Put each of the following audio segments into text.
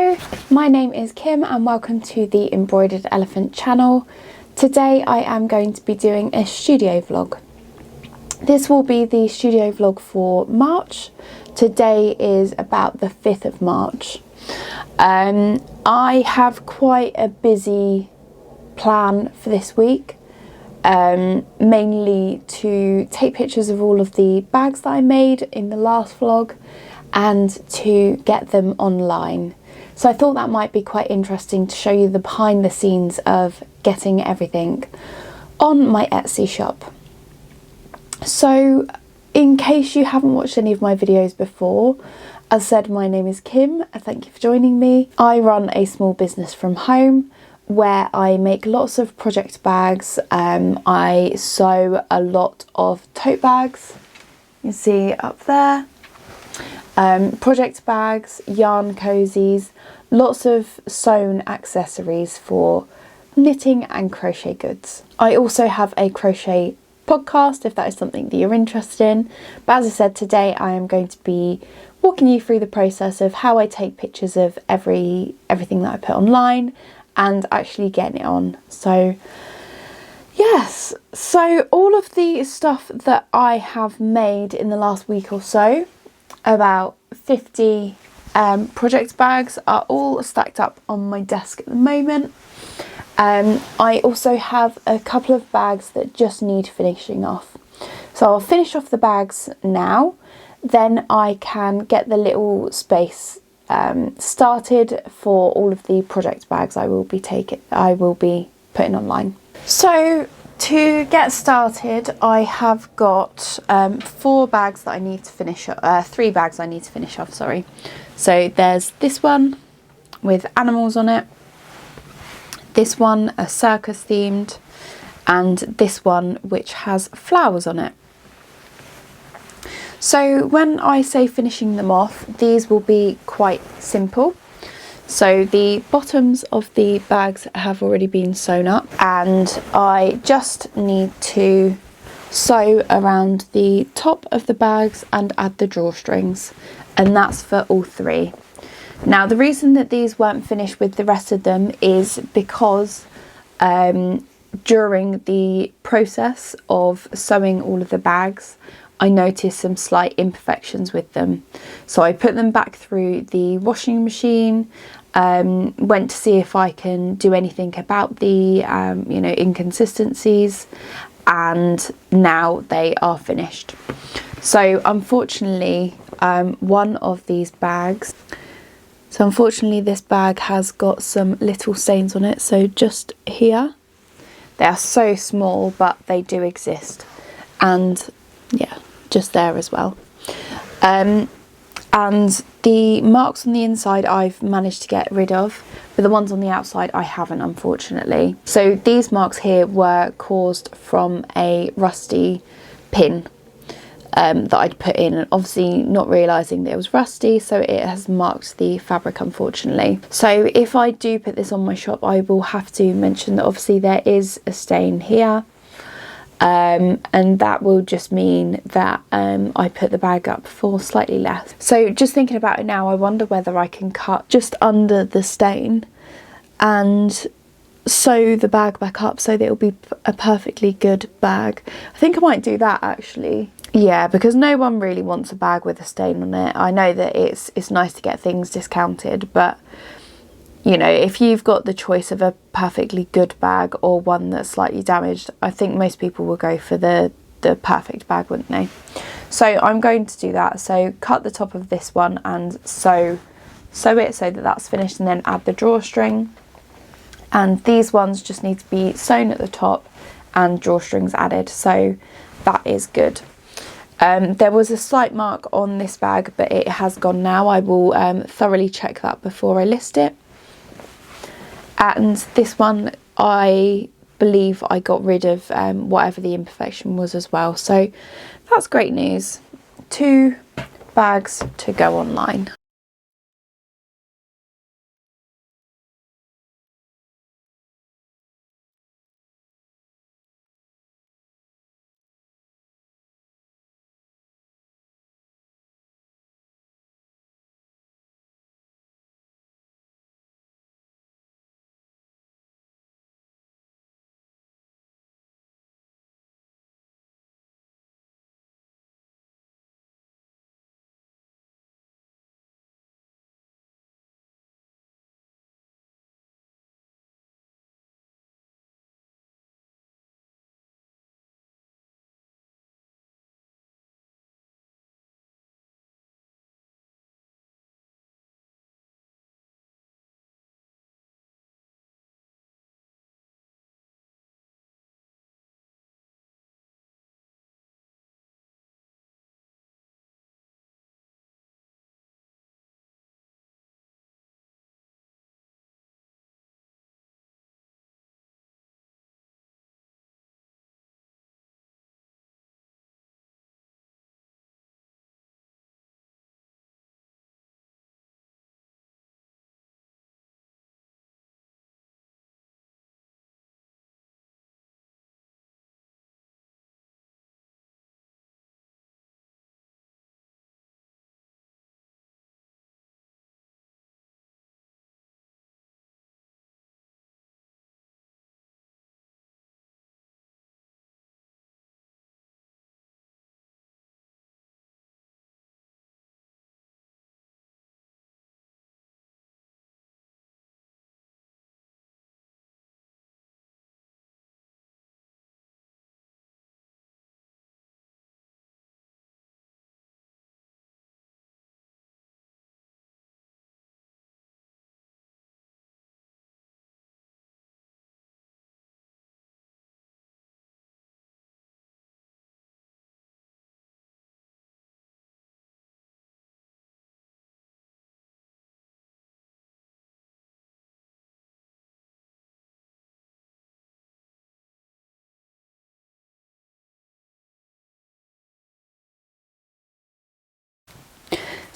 Hello, my name is Kim and welcome to the Embroidered Elephant channel. Today I am going to be doing a studio vlog. This will be the studio vlog for March. Today is about the 5th of March. I have quite a busy plan for this week, mainly to take pictures of all of the bags that I made in the last vlog and to get them online. So I thought that might be quite interesting to show you the behind the scenes of getting everything on my Etsy shop. So in case you haven't watched any of my videos before, as said, my name is Kim. Thank you for joining me. I run a small business from home where I make lots of project bags. I sew a lot of tote bags. You can see up there. Project bags, yarn cozies, lots of sewn accessories for knitting and crochet goods. I also have a crochet podcast if that is something that you're interested in. But as I said, today I am going to be walking you through the process of how I take pictures of everything that I put online and actually getting it on. So yes, so all of the stuff that I have made in the last week or so, about 50 project bags, are all stacked up on my desk at the moment. I also have a couple of bags that just need finishing off. So I'll finish off the bags now, then I can get the little space started for all of the project bags I will be putting online. So to get started, I have got 4 bags that I need to finish, 3 bags I need to finish off, sorry. So there's this one with animals on it, this one a circus themed, and this one which has flowers on it. So when I say finishing them off, these will be quite simple. So the bottoms of the bags have already been sewn up and I just need to sew around the top of the bags and add the drawstrings, and that's for all 3. Now the reason that these weren't finished with the rest of them is because during the process of sewing all of the bags I noticed some slight imperfections with them. So I put them back through the washing machine, went to see if I can do anything about the inconsistencies, and now they are finished. So unfortunately, one of these bags, this bag has got some little stains on it. So just here, they are so small, but they do exist. And yeah, just there as well. And the marks on the inside I've managed to get rid of, but the ones on the outside I haven't, unfortunately. So these marks here were caused from a rusty pin that I'd put in, and obviously not realising that it was rusty, so it has marked the fabric, unfortunately. So if I do put this on my shop, I will have to mention that obviously there is a stain here. And that will just mean that I put the bag up for slightly less. So just thinking about it now, I wonder whether I can cut just under the stain and sew the bag back up so that it'll be a perfectly good bag. I think I might do that actually. Yeah, because no one really wants a bag with a stain on it. I know that it's nice to get things discounted, but you know, if you've got the choice of a perfectly good bag or one that's slightly damaged, I think most people will go for the perfect bag, wouldn't they? So I'm going to do that. So cut the top of this one and sew it so that that's finished, and then add the drawstring. And these ones just need to be sewn at the top and drawstrings added. So that is good. There was a slight mark on this bag, but it has gone now. I will thoroughly check that before I list it. And this one, I believe I got rid of whatever the imperfection was as well. So that's great news. 2 bags to go online.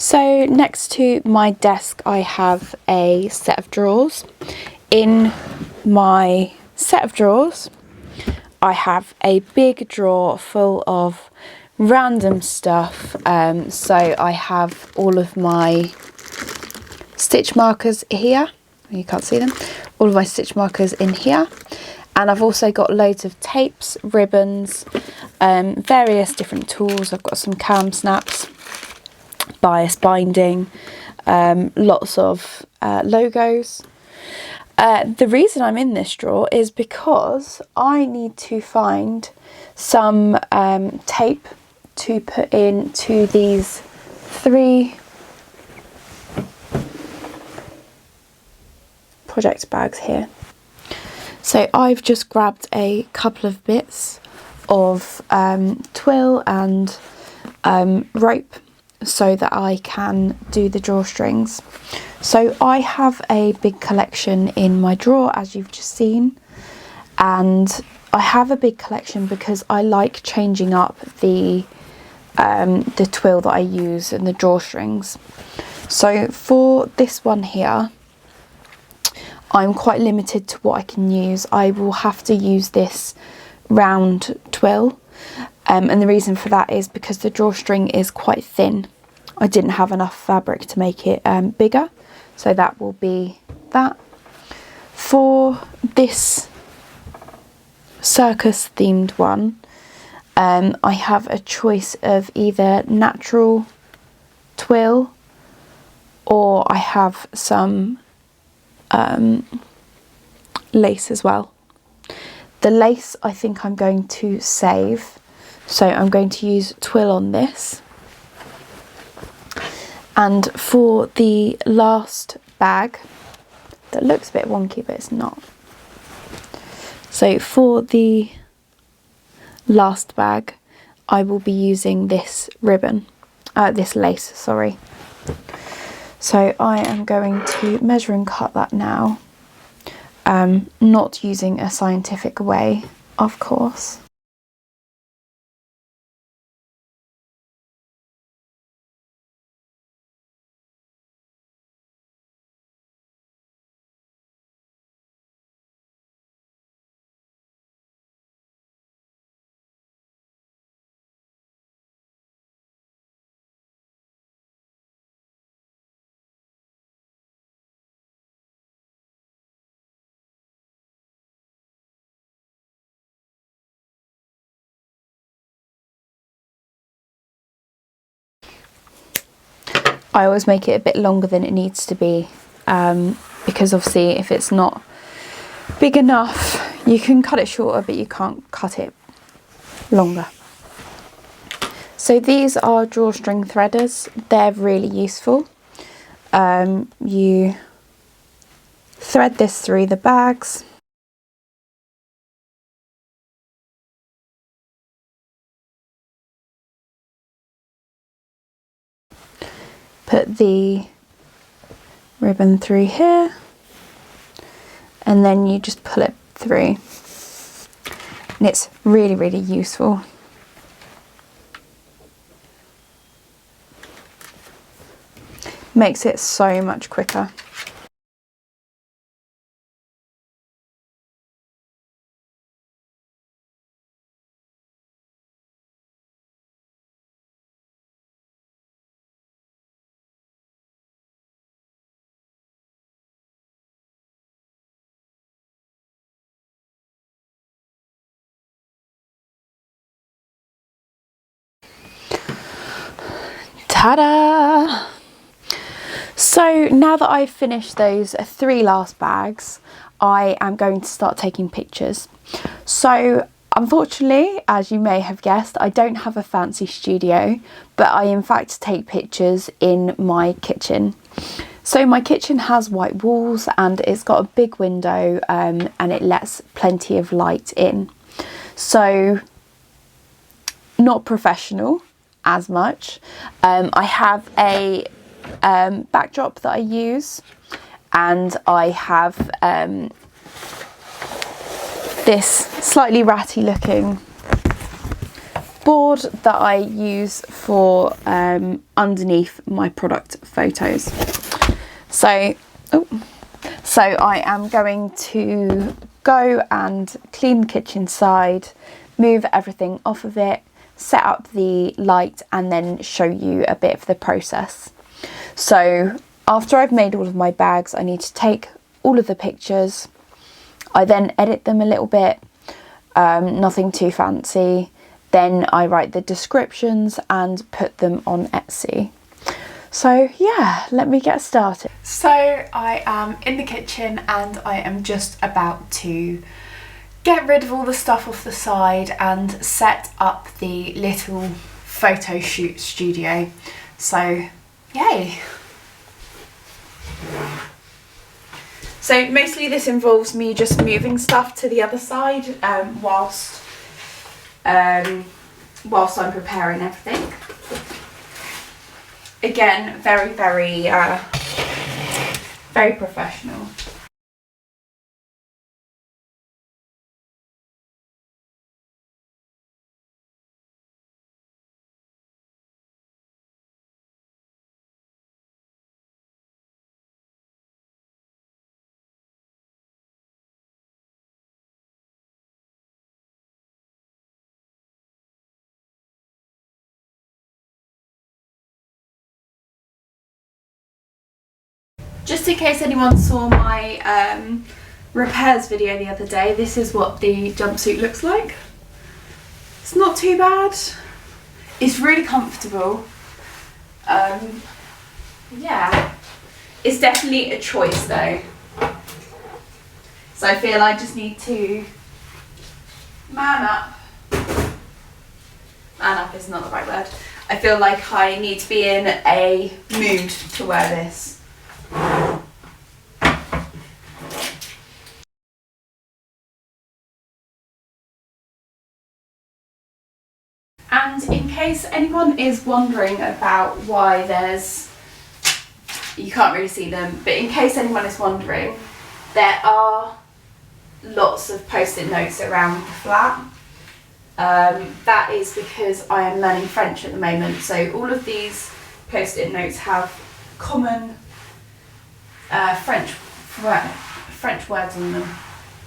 So next to my desk I have a set of drawers. In my set of drawers I have a big drawer full of random stuff. So I have all of my stitch markers here. You can't see them. All of my stitch markers in here. And I've also got loads of tapes, ribbons, various different tools. I've got some cam snaps, bias binding, lots of logos. The reason I'm in this drawer is because I need to find some tape to put into these 3 project bags here. So I've just grabbed a couple of bits of twill and rope so that I can do the drawstrings. So I have a big collection in my drawer, as you've just seen, and I have a big collection because I like changing up the twill that I use and the drawstrings. So for this one here, I'm quite limited to what I can use. I will have to use this round twill, and the reason for that is because the drawstring is quite thin. I didn't have enough fabric to make it bigger, so that will be that. For this circus themed one, I have a choice of either natural twill or I have some lace as well. The lace I think I'm going to save, so I'm going to use twill on this. And for the last bag, that looks a bit wonky but it's not. So for the last bag I will be using this ribbon, this lace, sorry. So I am going to measure and cut that now, not using a scientific way, of course. I always make it a bit longer than it needs to be, because obviously if it's not big enough you can cut it shorter but you can't cut it longer. So these are drawstring threaders. They're really useful. You thread this through the bags. Put the ribbon through here and then you just pull it through, and it's really, really useful. Makes it so much quicker. Ta-da! So now that I've finished those 3 last bags, I am going to start taking pictures. So unfortunately, as you may have guessed, I don't have a fancy studio, but I in fact take pictures in my kitchen. So my kitchen has white walls and it's got a big window, and it lets plenty of light in. So not professional as much. I have a backdrop that I use, and I have this slightly ratty looking board that I use for underneath my product photos. So I am going to go and clean the kitchen side, move everything off of it, set up the light, and then show you a bit of the process. So after I've made all of my bags, I need to take all of the pictures. I then edit them a little bit, nothing too fancy. Then I write the descriptions and put them on Etsy. So yeah, let me get started. So I am in the kitchen and I am just about to get rid of all the stuff off the side and set up the little photo shoot studio. So yay. So mostly this involves me just moving stuff to the other side whilst I'm preparing everything. Again, very professional. Just in case anyone saw my repairs video the other day, this is what the jumpsuit looks like. It's not too bad. It's really comfortable. Yeah, it's definitely a choice though. So I feel I just need to man up. Man up is not the right word. I feel like I need to be in a mood to wear this. And in case anyone is wondering about why you can't really see them, but in case anyone is wondering, there are lots of post-it notes around the flat. That is because I am learning French at the moment, so all of these post-it notes have common French words on them.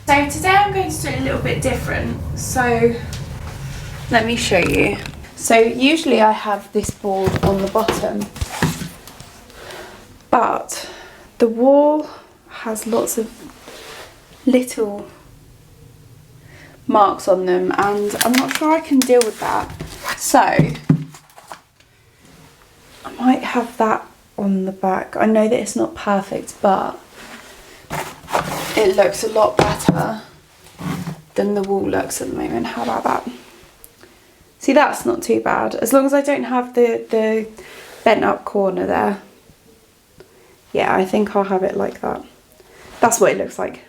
So today I'm going to do it a little bit different. So let me show you. So usually I have this board on the bottom, but the wall has lots of little marks on them and I'm not sure I can deal with that. So I might have that on the back. I know that it's not perfect, but it looks a lot better than the wall looks at the moment. How about that? See, that's not too bad. As long as I don't have the bent up corner there. Yeah, I think I'll have it like that. That's what it looks like.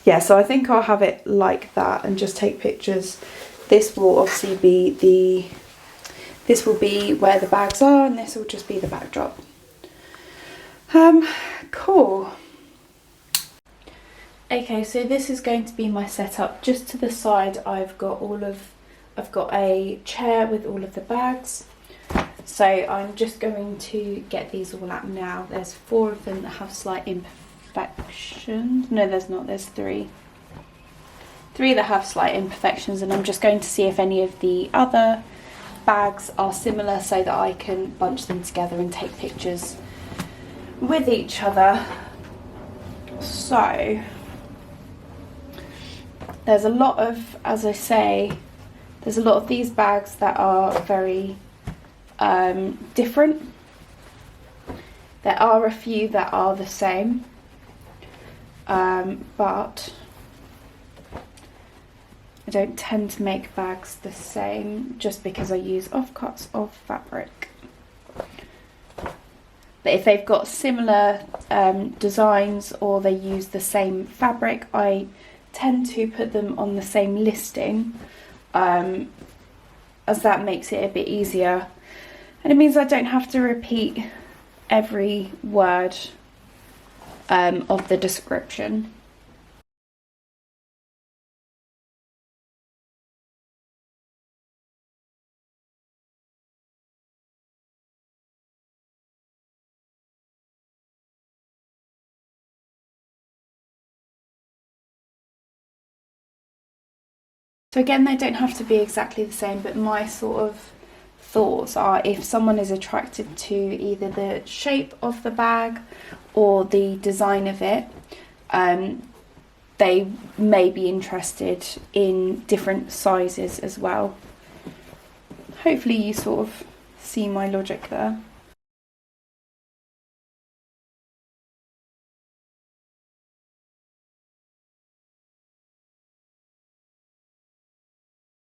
Yeah, so I think I'll have it like that and just take pictures. This will obviously be this will be where the bags are and this will just be the backdrop. Cool. Okay, so this is going to be my setup. Just to the side I've got a chair with all of the bags. So I'm just going to get these all out now. There's 4 of them that have slight imperfections. No, there's not, there's 3. 3 that have slight imperfections, and I'm just going to see if any of the other bags are similar so that I can bunch them together and take pictures with each other. So there's a lot of, as I say, there's a lot of these bags that are very different. There are a few that are the same, but I don't tend to make bags the same just because I use offcuts of fabric. But if they've got similar designs or they use the same fabric, I tend to put them on the same listing, as that makes it a bit easier. And it means I don't have to repeat every word of the description. So again, they don't have to be exactly the same, but my sort of thoughts are, if someone is attracted to either the shape of the bag or the design of it, they may be interested in different sizes as well. Hopefully you sort of see my logic there.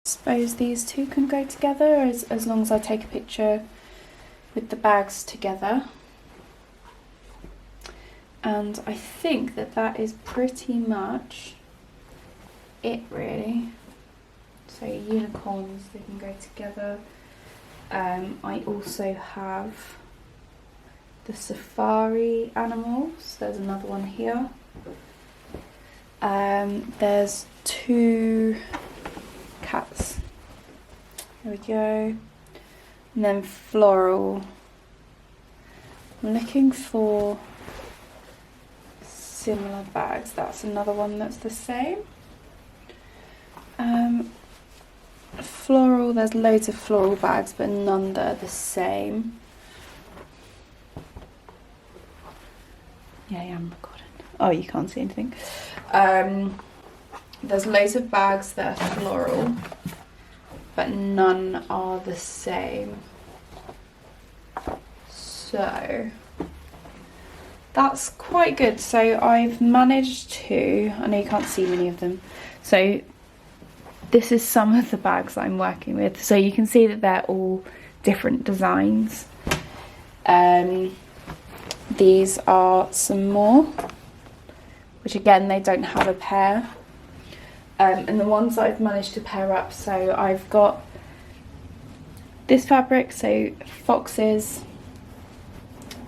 I suppose these two can go together as long as I take a picture with the bags together. And I think that is pretty much it, really. So unicorns, they can go together. I also have the safari animals. There's another one here. There's two cats. There we go. And then floral. I'm looking for similar bags. That's another one that's the same. Floral, there's loads of floral bags, but none that are the same. Yeah, I am recording. Oh, you can't see anything. There's loads of bags that are floral, but none are the same. So that's quite good. So I've managed to, I know you can't see many of them, so this is some of the bags that I'm working with. So you can see that they're all different designs. These are some more, which again, they don't have a pair. And the ones I've managed to pair up, so I've got this fabric, so foxes.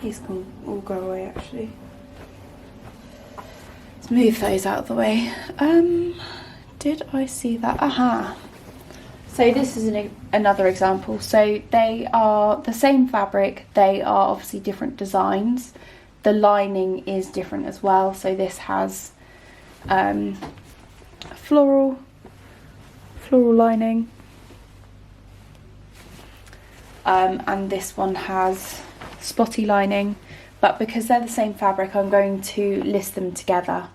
These can all go away actually. Let's move those out of the way. Did I see that? Aha! So this is another example. So they are the same fabric, they are obviously different designs. The lining is different as well. So this has floral lining. And this one has spotty lining. But because they're the same fabric, I'm going to list them together.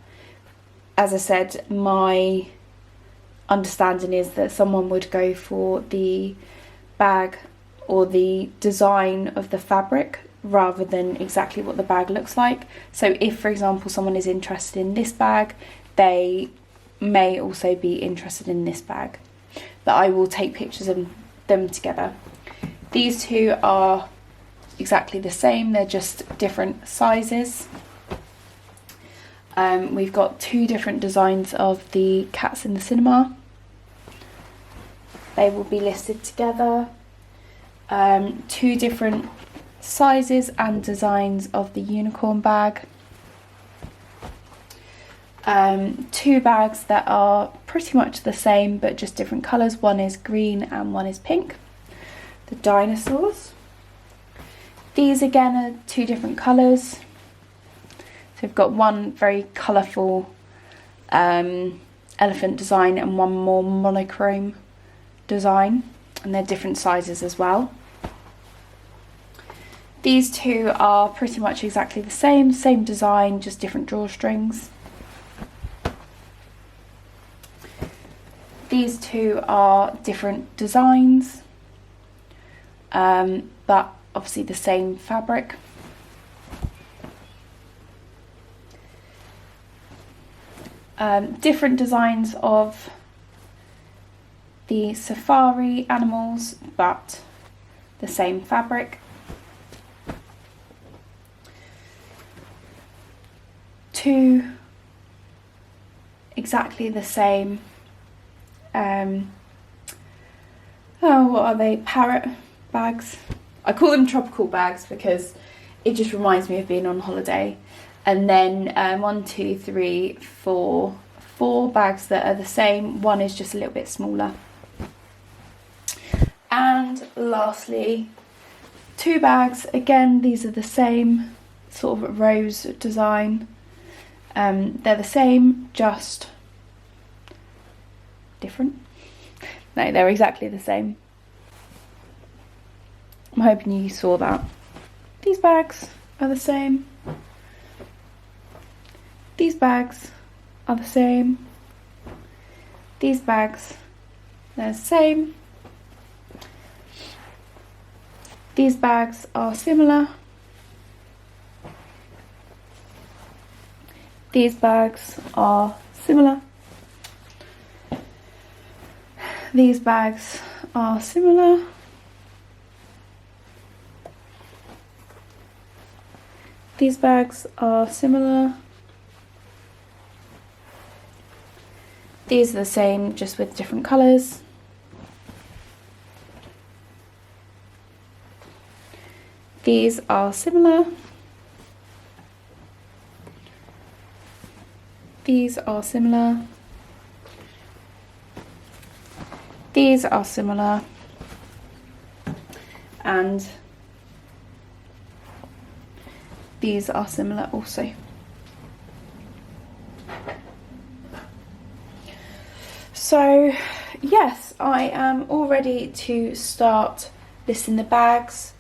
As I said, my understanding is that someone would go for the bag or the design of the fabric rather than exactly what the bag looks like. So if, for example, someone is interested in this bag, they may also be interested in this bag. But I will take pictures of them together. These two are exactly the same, they're just different sizes. We've got two different designs of the cats in the cinema. They will be listed together. Two different sizes and designs of the unicorn bag. Two bags that are pretty much the same but just different colours. One is green and one is pink. The dinosaurs. These again are two different colours. So we've got one very colourful elephant design and one more monochrome design, and they're different sizes as well. These two are pretty much exactly the same design, just different drawstrings. These two are different designs, but obviously the same fabric. Different designs of the safari animals, but the same fabric. Two exactly the same. Oh, what are they? Parrot bags. I call them tropical bags because it just reminds me of being on holiday. And then 1, 2, 3, 4 bags that are the same. One is just a little bit smaller. And lastly, two bags. Again, these are the same sort of rose design. They're the same, just different. No, they're exactly the same. I'm hoping you saw that. These bags are the same. These bags are the same. These bags, they're the same. These bags are similar. These bags are similar. These bags are similar. These bags are similar. These are the same, just with different colours. These are similar. These are similar. These are similar. And these are similar also. So yes, I am all ready to start listing the bags.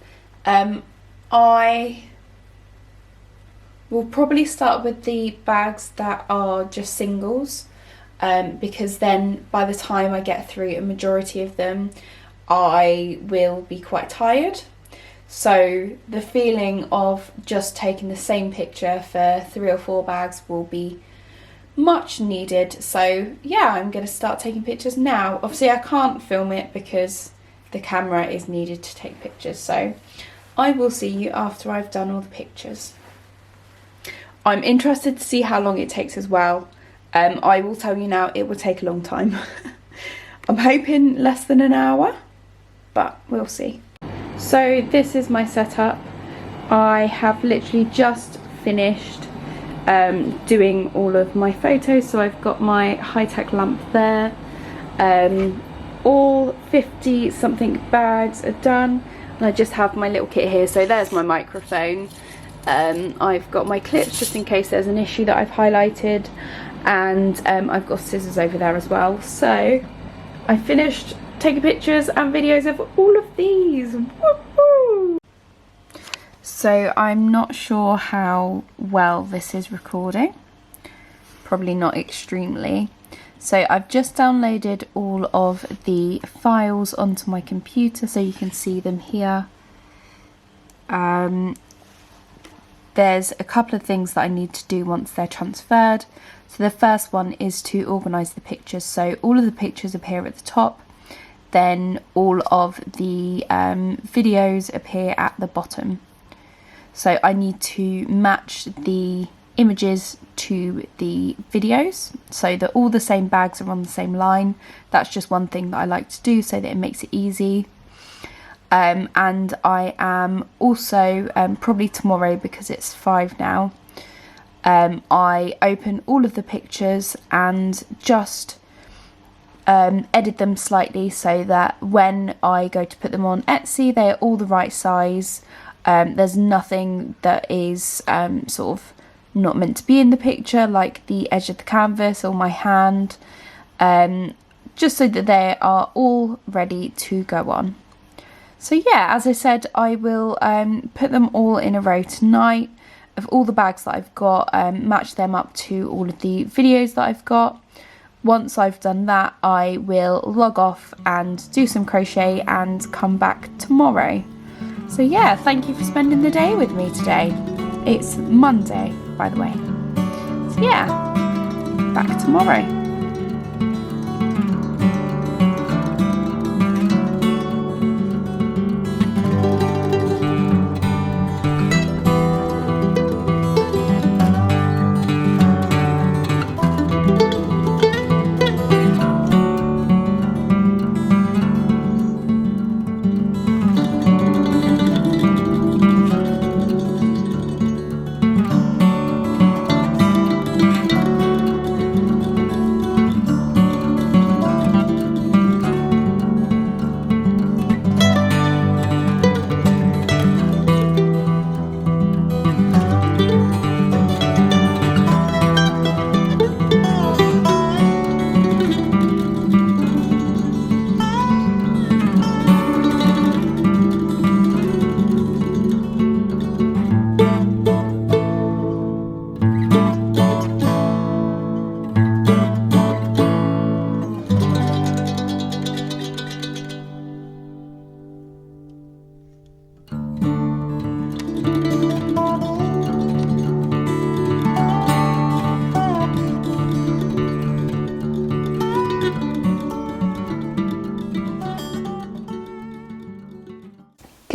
I will probably start with the bags that are just singles, because then by the time I get through a majority of them, I will be quite tired. So the feeling of just taking the same picture for 3 or 4 bags will be much needed. So yeah, I'm going to start taking pictures now. Obviously I can't film it because the camera is needed to take pictures, so I will see you after I've done all the pictures. I'm interested to see how long it takes as well. I will tell you now, it will take a long time. I'm hoping less than an hour, but we'll see. So this is my setup. I have literally just finished doing all of my photos. So I've got my high-tech lamp there. All 50 something bags are done, and I just have my little kit here. So there's my microphone. I've got my clips just in case there's an issue that I've highlighted, and I've got scissors over there as well. So I finished taking pictures and videos of all of these. Woohoo! So I'm not sure how well this is recording, probably not extremely. So I've just downloaded all of the files onto my computer so you can see them here. There's a couple of things that I need to do once they're transferred. So the first one is to organise the pictures. So all of the pictures appear at the top, then all of the videos appear at the bottom. So I need to match the images to the videos so that all the same bags are on the same line. That's just one thing that I like to do so that it makes it easy. And I am also, probably tomorrow because it's 5 now, I open all of the pictures and just edit them slightly so that when I go to put them on Etsy, they are all the right size. There's nothing that is sort of not meant to be in the picture, like the edge of the canvas or my hand, just so that they are all ready to go on. So yeah, as I said, I will put them all in a row tonight of all the bags that I've got, match them up to all of the videos that I've got. Once I've done that, I will log off and do some crochet and come back tomorrow. So yeah, thank you for spending the day with me today. It's Monday, by the way. So yeah, back tomorrow.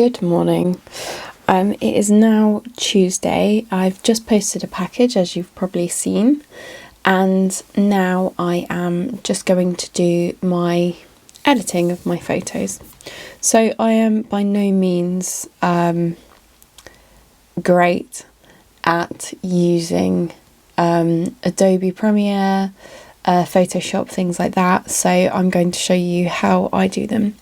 Good morning. It is now Tuesday. I've just posted a package, as you've probably seen, and now I am just going to do my editing of my photos. So I am by no means great at using Adobe Premiere, Photoshop, things like that, so I'm going to show you how I do them.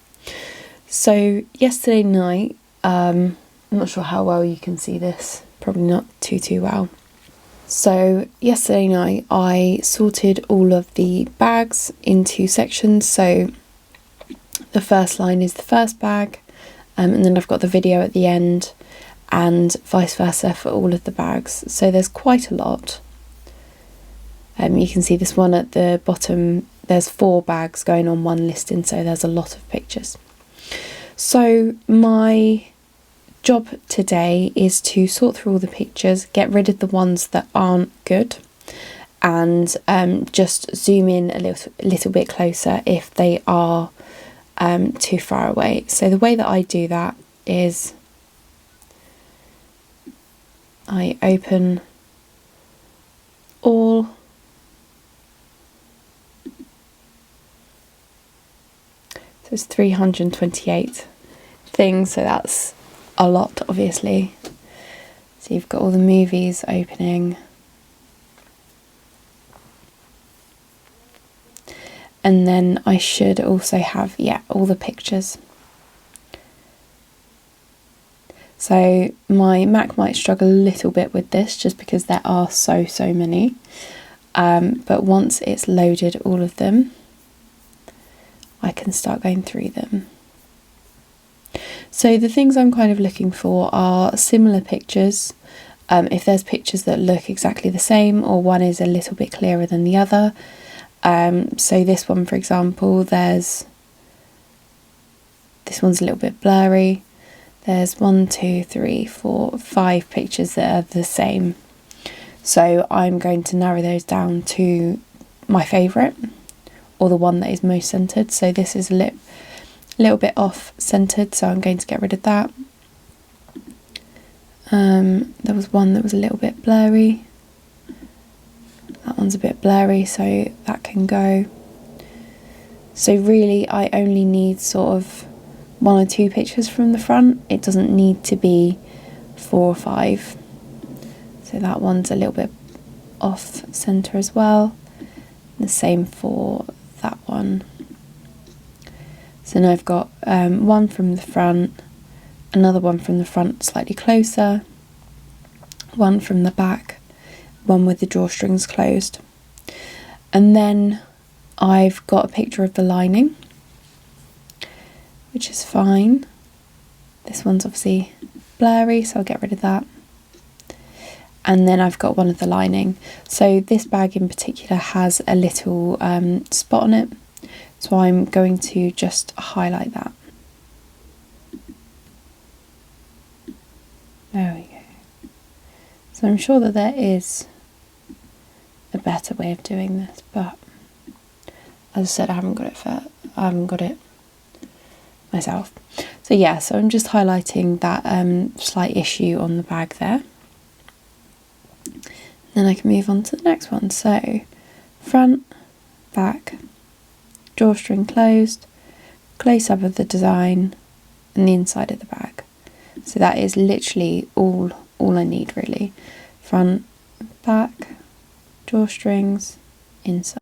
So yesterday night, I'm not sure how well you can see this, probably not too well. So yesterday night I sorted all of the bags into sections. So the first line is the first bag, and then I've got the video at the end, and vice versa for all of the bags. So there's quite a lot. You can see this one at the bottom, there's 4 bags going on one listing, so there's a lot of pictures. So my job today is to sort through all the pictures, get rid of the ones that aren't good, and just zoom in a little bit closer if they are too far away. So the way that I do that is I open all, so it's 328 things, so that's a lot, obviously. So you've got all the movies opening, and then I should also have, yeah, all the pictures. So my Mac might struggle a little bit with this just because there are so many, but once it's loaded all of them, I can start going through them. So the things I'm kind of looking for are similar pictures. If there's pictures that look exactly the same, or one is a little bit clearer than the other. So this one, for example, this one's a little bit blurry. There's 1, 2, 3, 4, 5 pictures that are the same. So I'm going to narrow those down to my favourite, or the one that is most centred. So this is a little bit off centred, so I'm going to get rid of that. There was one that was a little bit blurry. That one's a bit blurry, so that can go. So really I only need sort of 1 or 2 pictures from the front. It doesn't need to be 4 or 5. So that one's a little bit off centre as well. The same for that one. So now I've got one from the front, another one from the front slightly closer, one from the back, one with the drawstrings closed. And then I've got a picture of the lining, which is fine. This one's obviously blurry, so I'll get rid of that. And then I've got one of the lining. So this bag in particular has a little spot on it, so I'm going to just highlight that. There we go. So I'm sure that there is a better way of doing this, but as I said, I haven't got it myself. So yeah, so I'm just highlighting that slight issue on the bag there. Then I can move on to the next one. So front, back, drawstring closed, close up of the design, and the inside of the bag. So that is literally all I need really. Front, back, drawstrings, inside.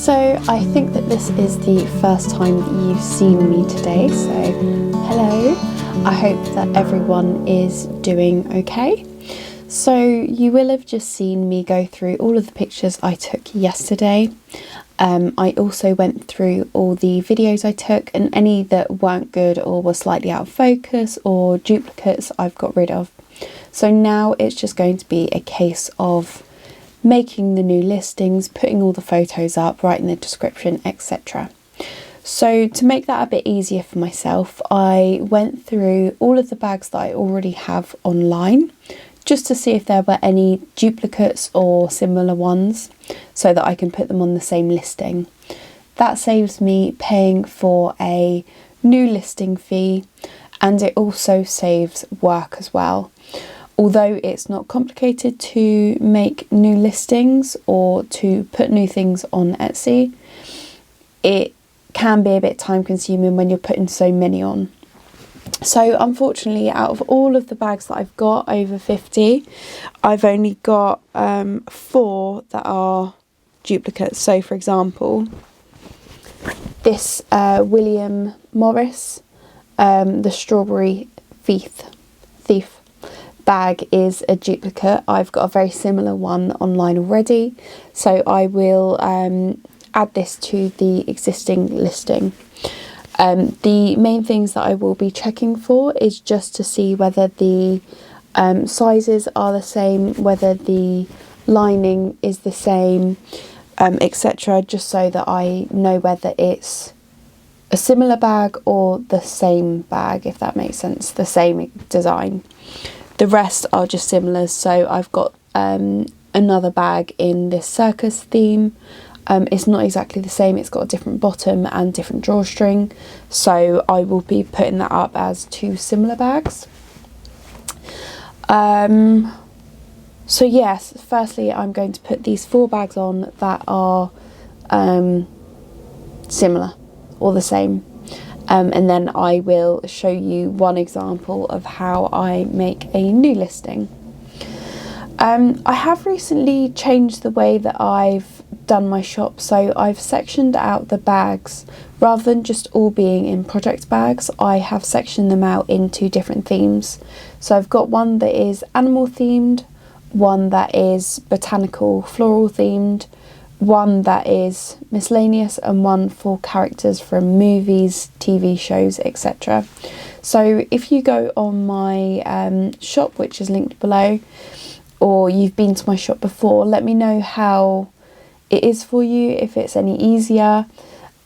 So I think that this is the first time that you've seen me today, so hello. I hope that everyone is doing okay. So you will have just seen me go through all of the pictures I took yesterday. I also went through all the videos I took, and any that weren't good or were slightly out of focus or duplicates I've got rid of. So now it's just going to be a case of making the new listings, putting all the photos up, writing the description, etc. So to make that a bit easier for myself, I went through all of the bags that I already have online just to see if there were any duplicates or similar ones so that I can put them on the same listing. That saves me paying for a new listing fee, and it also saves work as well. Although it's not complicated to make new listings or to put new things on Etsy, it can be a bit time consuming when you're putting so many on. So unfortunately, out of all of the bags that I've got, over 50, I've only got 4 that are duplicates. So for example, this William Morris, the Strawberry Thief bag is a duplicate. I've got a very similar one online already, so I will add this to the existing listing. The main things that I will be checking for is just to see whether the sizes are the same, whether the lining is the same, etc., just so that I know whether it's a similar bag or the same bag, if that makes sense, the same design. The rest are just similar, so I've got another bag in this circus theme. It's not exactly the same, it's got a different bottom and different drawstring, so I will be putting that up as 2 similar bags. So yes, firstly I'm going to put these 4 bags on that are similar or the same. And then I will show you one example of how I make a new listing. I have recently changed the way that I've done my shop. So I've sectioned out the bags. Rather than just all being in project bags, I have sectioned them out into different themes. So I've got one that is animal themed, one that is botanical floral themed, one that is miscellaneous, and one for characters from movies, TV shows, etc. So if you go on my shop, which is linked below, or you've been to my shop before, let me know how it is for you, if it's any easier,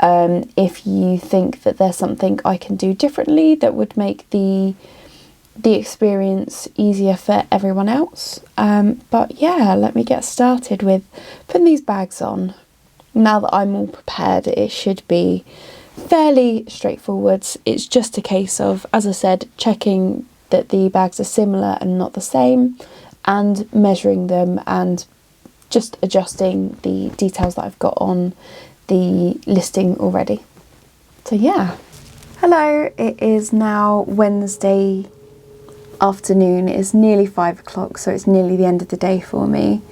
if you think that there's something I can do differently that would make the experience easier for everyone else. But yeah, let me get started with putting these bags on. Now that I'm all prepared, it should be fairly straightforward. It's just a case of, as I said, checking that the bags are similar and not the same, and measuring them and just adjusting the details that I've got on the listing already. So yeah. Hello, it is now Wednesday afternoon. It's nearly 5 o'clock, so it's nearly the end of the day for me.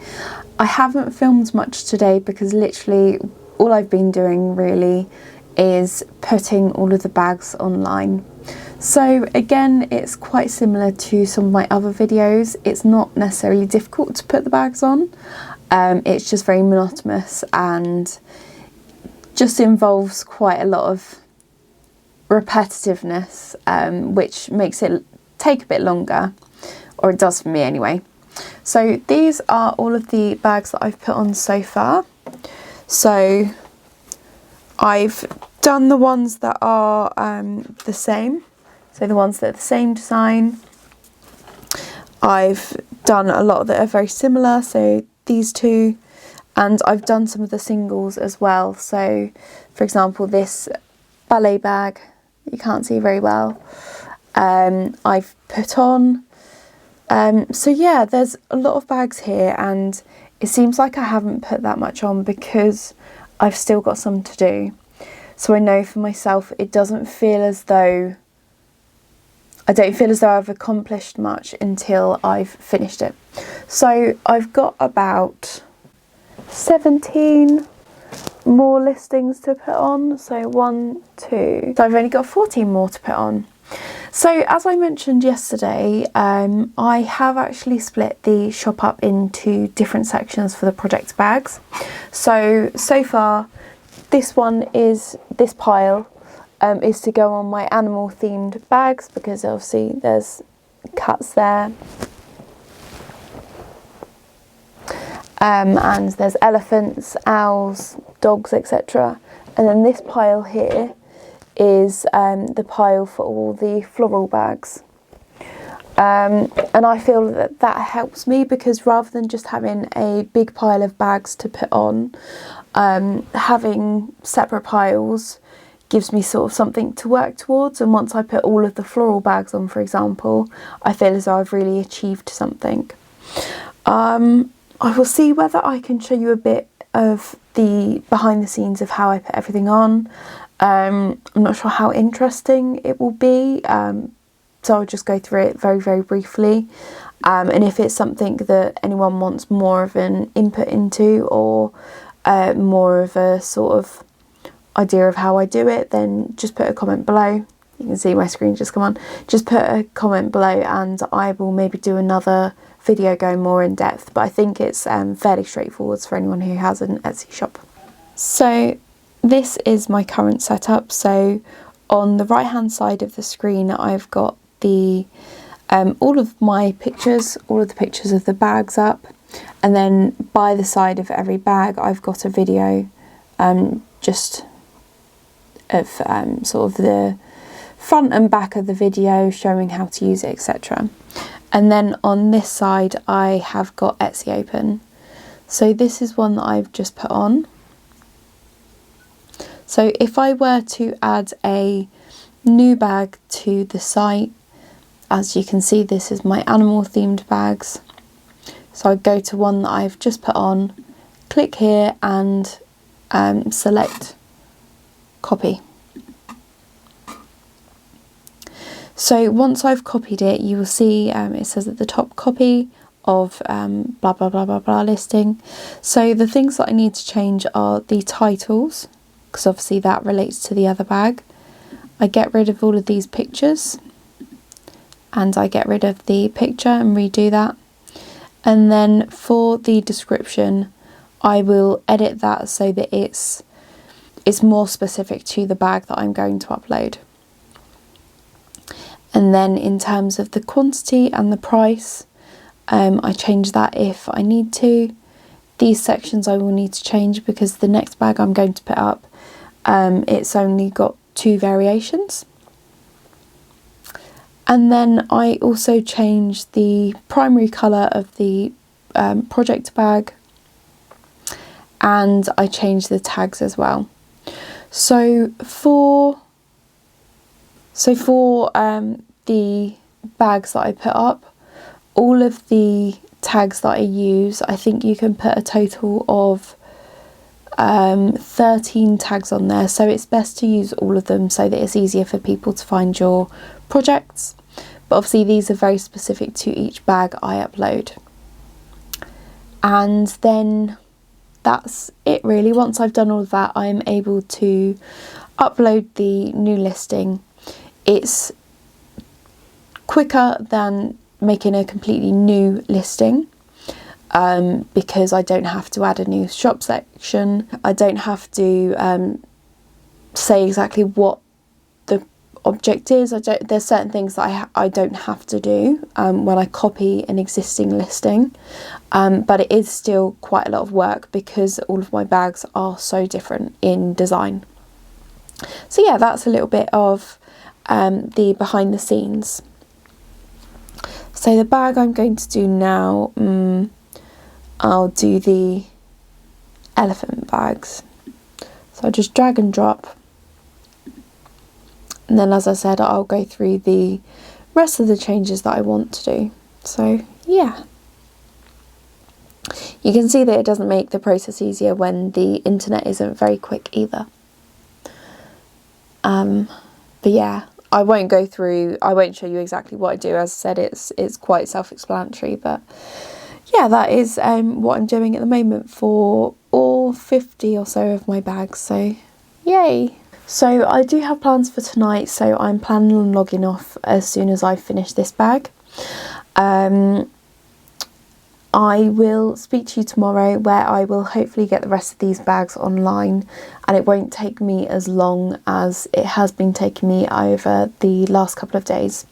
I haven't filmed much today because literally all I've been doing really is putting all of the bags online. So again, it's quite similar to some of my other videos. It's not necessarily difficult to put the bags on. It's just very monotonous and just involves quite a lot of repetitiveness, which makes it take a bit longer, or it does for me anyway. So these are all of the bags that I've put on so far. So I've done the ones that are the same, so the ones that are the same design. I've done a lot that are very similar, so these two, and I've done some of the singles as well. So for example, this ballet bag, you can't see very well, I've put on. So yeah, there's a lot of bags here, and it seems like I haven't put that much on because I've still got some to do. So I know for myself, it doesn't feel as though, I don't feel as though I've accomplished much until I've finished it. So I've got about 17 more listings to put on. So 1, 2, so I've only got 14 more to put on. So as I mentioned yesterday, I have actually split the shop up into different sections for the project bags. So far, this pile is to go on my animal themed bags, because obviously there's cats there. And there's elephants, owls, dogs, etc. And then this pile here is the pile for all the floral bags. And I feel that that helps me, because rather than just having a big pile of bags to put on, having separate piles gives me sort of something to work towards. And once I put all of the floral bags on, for example, I feel as though I've really achieved something. I will see whether I can show you a bit of the behind the scenes of how I put everything on. I'm not sure how interesting it will be, so I'll just go through it very, very briefly. And if it's something that anyone wants more of an input into, or more of a sort of idea of how I do it, then just put a comment below. You can see my screen just come on. Just put a comment below and I will maybe do another video going more in depth, but I think it's fairly straightforward for anyone who has an Etsy shop. So this is my current setup. So on the right hand side of the screen, I've got the all of my pictures, all of the pictures of the bags up, and then by the side of every bag I've got a video just of sort of the front and back of the video showing how to use it, etc. And then on this side I have got Etsy open. So this is one that I've just put on. So if I were to add a new bag to the site, as you can see, this is my animal themed bags. So I go to one that I've just put on, click here and select copy. So once I've copied it, you will see it says at the top copy of blah blah blah blah blah listing. So the things that I need to change are the titles, because obviously that relates to the other bag. I get rid of all of these pictures, and I get rid of the picture and redo that. And then for the description, I will edit that so that it's more specific to the bag that I'm going to upload. And then in terms of the quantity and the price, I change that if I need to. These sections I will need to change because the next bag I'm going to put up, it's only got 2 variations. And then I also changed the primary colour of the project bag, and I changed the tags as well. So for the bags that I put up, all of the tags that I use, I think you can put a total of 13 tags on there, so it's best to use all of them so that it's easier for people to find your projects. But obviously these are very specific to each bag I upload. And then that's it really. Once I've done all of that, I'm able to upload the new listing. It's quicker than making a completely new listing, because I don't have to add a new shop section. I don't have to say exactly what the object is. There's certain things that I don't have to do when I copy an existing listing, but it is still quite a lot of work because all of my bags are so different in design. So yeah, that's a little bit of the behind the scenes. So the bag I'm going to do now, I'll do the elephant bags. So I'll just drag and drop. And then, as I said, I'll go through the rest of the changes that I want to do. So yeah. You can see that it doesn't make the process easier when the internet isn't very quick either. But yeah, I won't show you exactly what I do. As I said, it's quite self-explanatory, but yeah, that is what I'm doing at the moment for all 50 or so of my bags, so yay! So I do have plans for tonight, so I'm planning on logging off as soon as I finish this bag. I will speak to you tomorrow, where I will hopefully get the rest of these bags online, and it won't take me as long as it has been taking me over the last couple of days.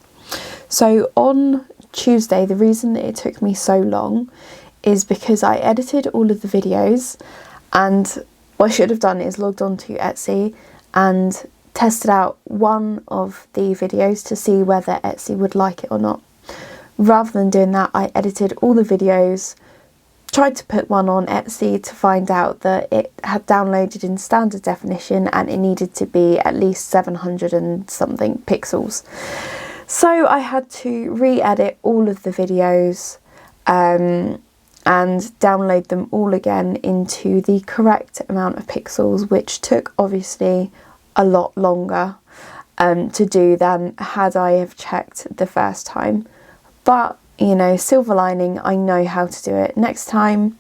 So on Tuesday, the reason that it took me so long is because I edited all of the videos, and what I should have done is logged on to Etsy and tested out one of the videos to see whether Etsy would like it or not. Rather than doing that, I edited all the videos, tried to put one on Etsy to find out that it had downloaded in standard definition and it needed to be at least 700 and something pixels. So I had to re-edit all of the videos and download them all again into the correct amount of pixels, which took obviously a lot longer to do than had I have checked the first time. But, you know, silver lining, I know how to do it next time.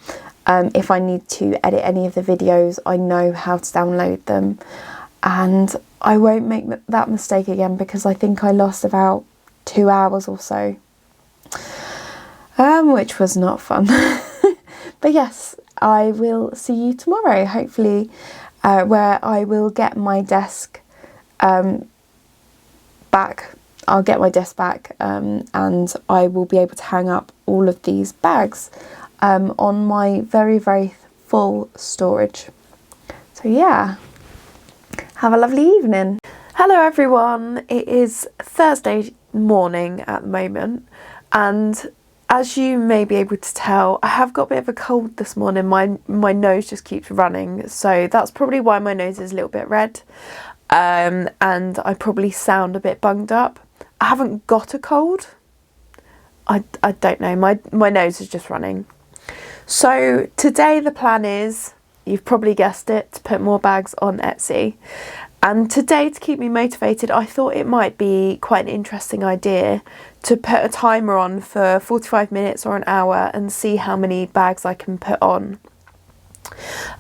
If I need to edit any of the videos, I know how to download them. And I won't make that mistake again, because I think I lost about 2 hours or so. Which was not fun. But yes, I will see you tomorrow, hopefully, where I will get my desk back. I'll get my desk back and I will be able to hang up all of these bags on my very, very full storage. So yeah, have a lovely evening. Hello everyone, it is Thursday morning at the moment, and as you may be able to tell, I have got a bit of a cold this morning. My nose just keeps running, so that's probably why my nose is a little bit red, and I probably sound a bit bunged up. I haven't got a cold. I don't know, my nose is just running. So today the plan is, you've probably guessed it, to put more bags on Etsy. And today, to keep me motivated, I thought it might be quite an interesting idea to put a timer on for 45 minutes or an hour and see how many bags I can put on.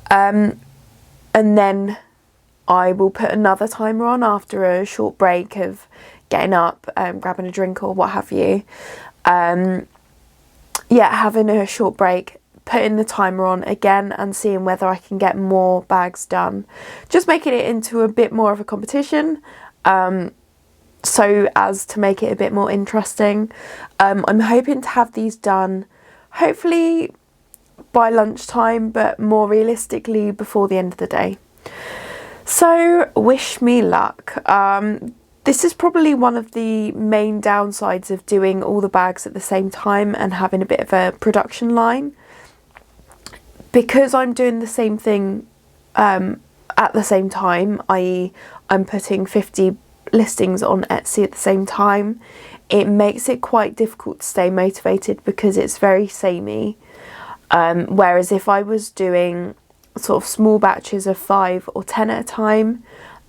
And then I will put another timer on after a short break of getting up, grabbing a drink or what have you. Having a short break, putting the timer on again and seeing whether I can get more bags done. Just making it into a bit more of a competition, so as to make it a bit more interesting. I'm hoping to have these done hopefully by lunchtime, but more realistically before the end of the day. So wish me luck. This is probably one of the main downsides of doing all the bags at the same time and having a bit of a production line. Because I'm doing the same thing at the same time, i.e. I'm putting 50 listings on Etsy at the same time, it makes it quite difficult to stay motivated because it's very samey. Whereas if I was doing sort of small batches of 5 or 10 at a time,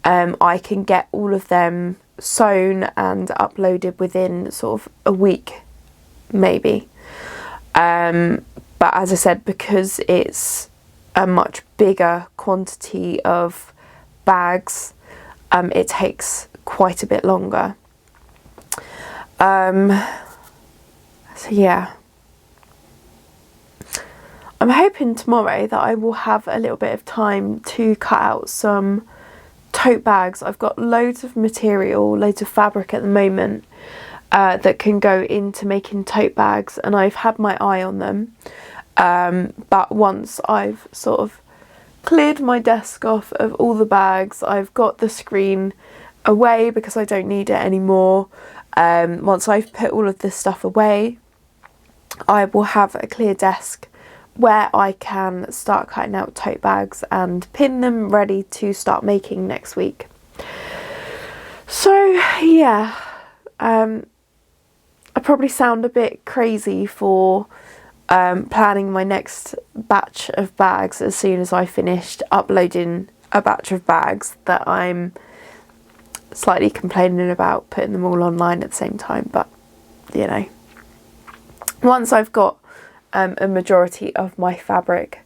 I can get all of them sewn and uploaded within sort of a week, maybe. But as I said, because it's a much bigger quantity of bags, it takes quite a bit longer. So yeah. I'm hoping tomorrow that I will have a little bit of time to cut out some tote bags. I've got loads of material, loads of fabric at the moment that can go into making tote bags, and I've had my eye on them. But once I've sort of cleared my desk off of all the bags, I've got the screen away because I don't need it anymore. Once I've put all of this stuff away, I will have a clear desk where I can start cutting out tote bags and pin them ready to start making next week. So yeah, I probably sound a bit crazy for planning my next batch of bags as soon as I finished uploading a batch of bags that I'm slightly complaining about putting them all online at the same time. But you know, once I've got a majority of my fabric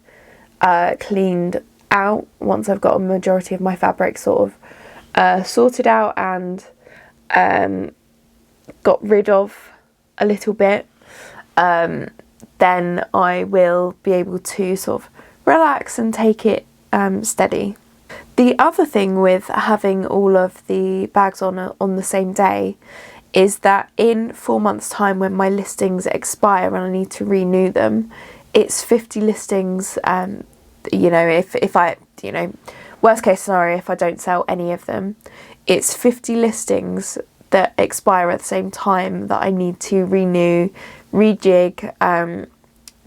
cleaned out, once I've got a majority of my fabric sort of sorted out and got rid of a little bit, then I will be able to sort of relax and take it steady. The other thing with having all of the bags on the same day is that in 4 months' time, when my listings expire and I need to renew them, it's 50 listings. You know, if I, you know, worst case scenario, if I don't sell any of them, it's 50 listings that expire at the same time that I need to renew, rejig,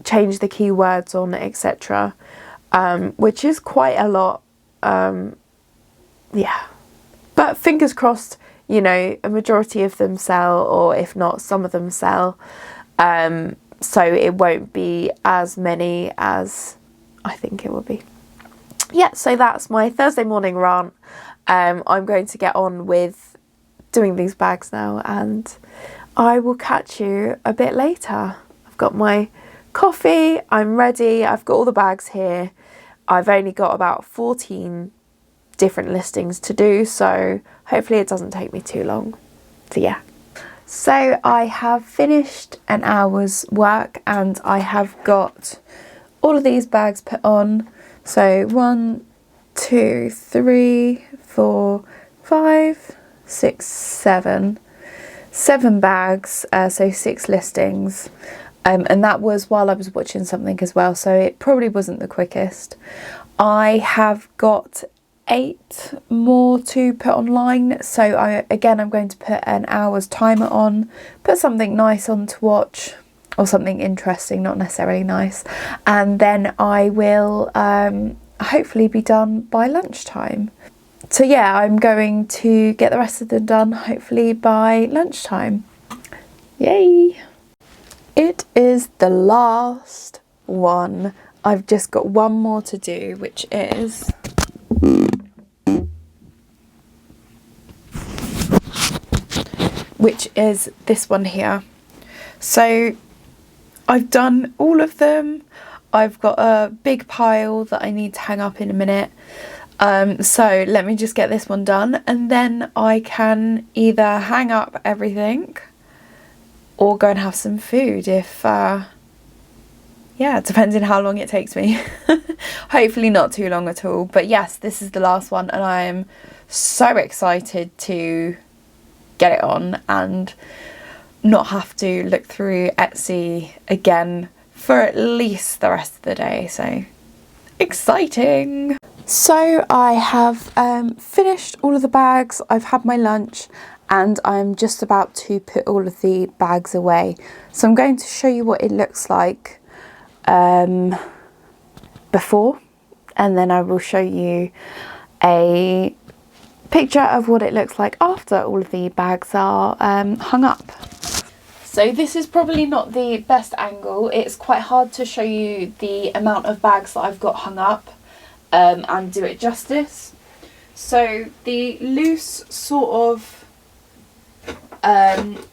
change the keywords on, etc., which is quite a lot. Yeah, but fingers crossed, you know, a majority of them sell, or if not, some of them sell. So it won't be as many as I think it will be. Yeah, so that's my Thursday morning rant. I'm going to get on with doing these bags now, and I will catch you a bit later. I've got my coffee, I'm ready, I've got all the bags here. I've only got about 14 different listings to do, so hopefully it doesn't take me too long. So yeah. So I have finished an hour's work and I have got all of these bags put on. So 1, 2, 3, 4, 5, 6, 7. 7 bags, so 6 listings. And that was while I was watching something as well, so it probably wasn't the quickest. I have got 8 more to put online, so I'm going to put an hour's timer on, put something nice on to watch, or something interesting, not necessarily nice, and then I will hopefully be done by lunchtime. So yeah, I'm going to get the rest of them done hopefully by lunchtime. Yay! It is the last one. I've just got one more to do, which is which is this one here. So I've done all of them. I've got a big pile that I need to hang up in a minute. So let me just get this one done, and then I can either hang up everything or go and have some food if, yeah, depending how long it takes me. Hopefully not too long at all. But yes, this is the last one, and I am so excited to get it on and not have to look through Etsy again for at least the rest of the day. So exciting. So I have finished all of the bags. I've had my lunch and I'm just about to put all of the bags away. So I'm going to show you what it looks like before, and then I will show you a picture of what it looks like after all of the bags are hung up. So this is probably not the best angle. It's quite hard to show you the amount of bags that I've got hung up and do it justice. So the loose sort of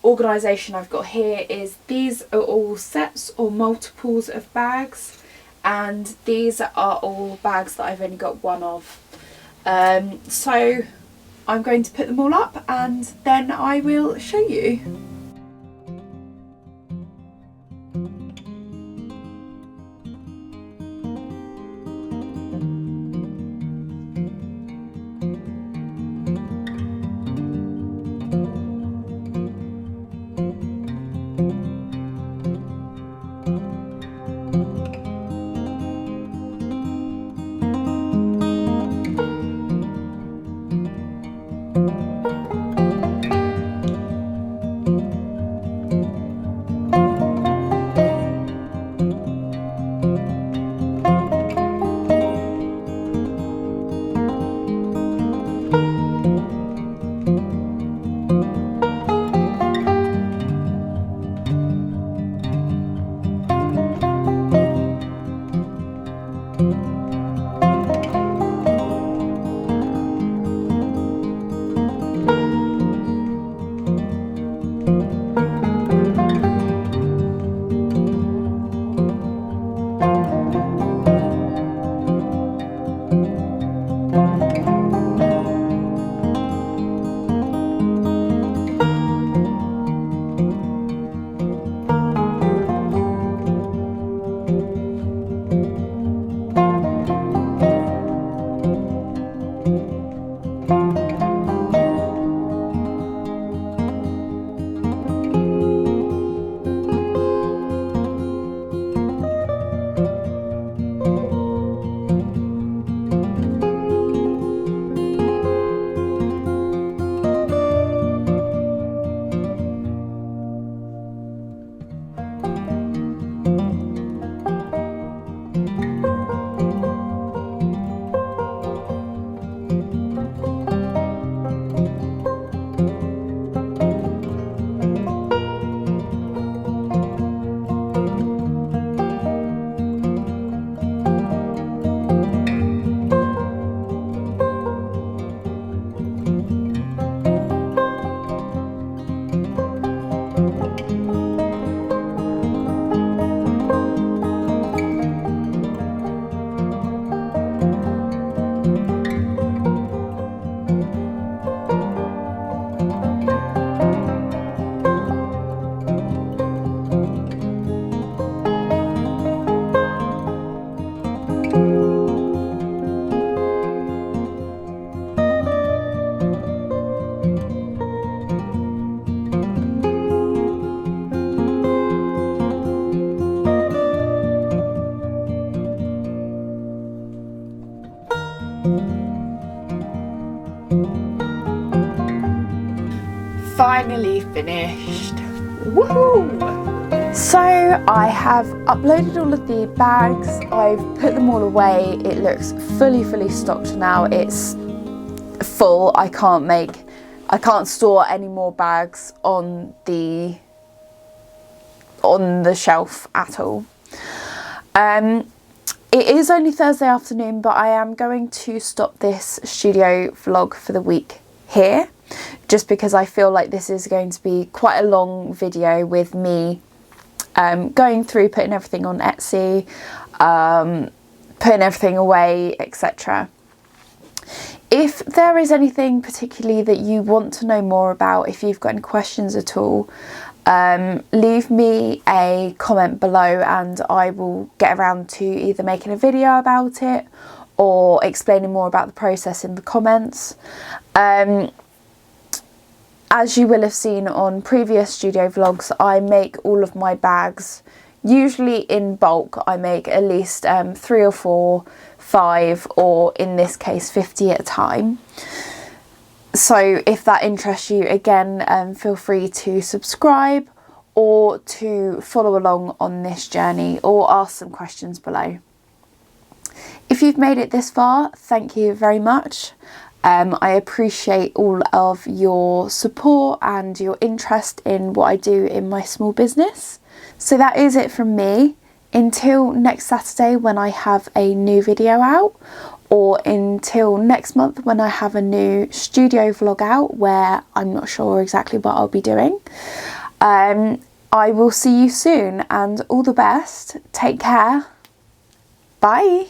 organisation I've got here is these are all sets or multiples of bags, and these are all bags that I've only got one of. So I'm going to put them all up and then I will show you. Finally finished. Woohoo! So I have uploaded all of the bags, I've put them all away. It looks fully stocked now. It's full. I can't store any more bags on the shelf at all. It is only Thursday afternoon, but I am going to stop this studio vlog for the week here. just because I feel like this is going to be quite a long video with me going through, putting everything on Etsy, putting everything away, etc. If there is anything particularly that you want to know more about, if you've got any questions at all, leave me a comment below and I will get around to either making a video about it or explaining more about the process in the comments. As you will have seen on previous studio vlogs, I make all of my bags usually in bulk. I make at least 3 or 4, 5, or in this case 50 at a time. So if that interests you, again, feel free to subscribe or to follow along on this journey or ask some questions below. If you've made it this far, thank you very much. I appreciate all of your support and your interest in what I do in my small business. So that is it from me. Until next Saturday when I have a new video out, or until next month when I have a new studio vlog out where I'm not sure exactly what I'll be doing. I will see you soon, and all the best. Take care. Bye.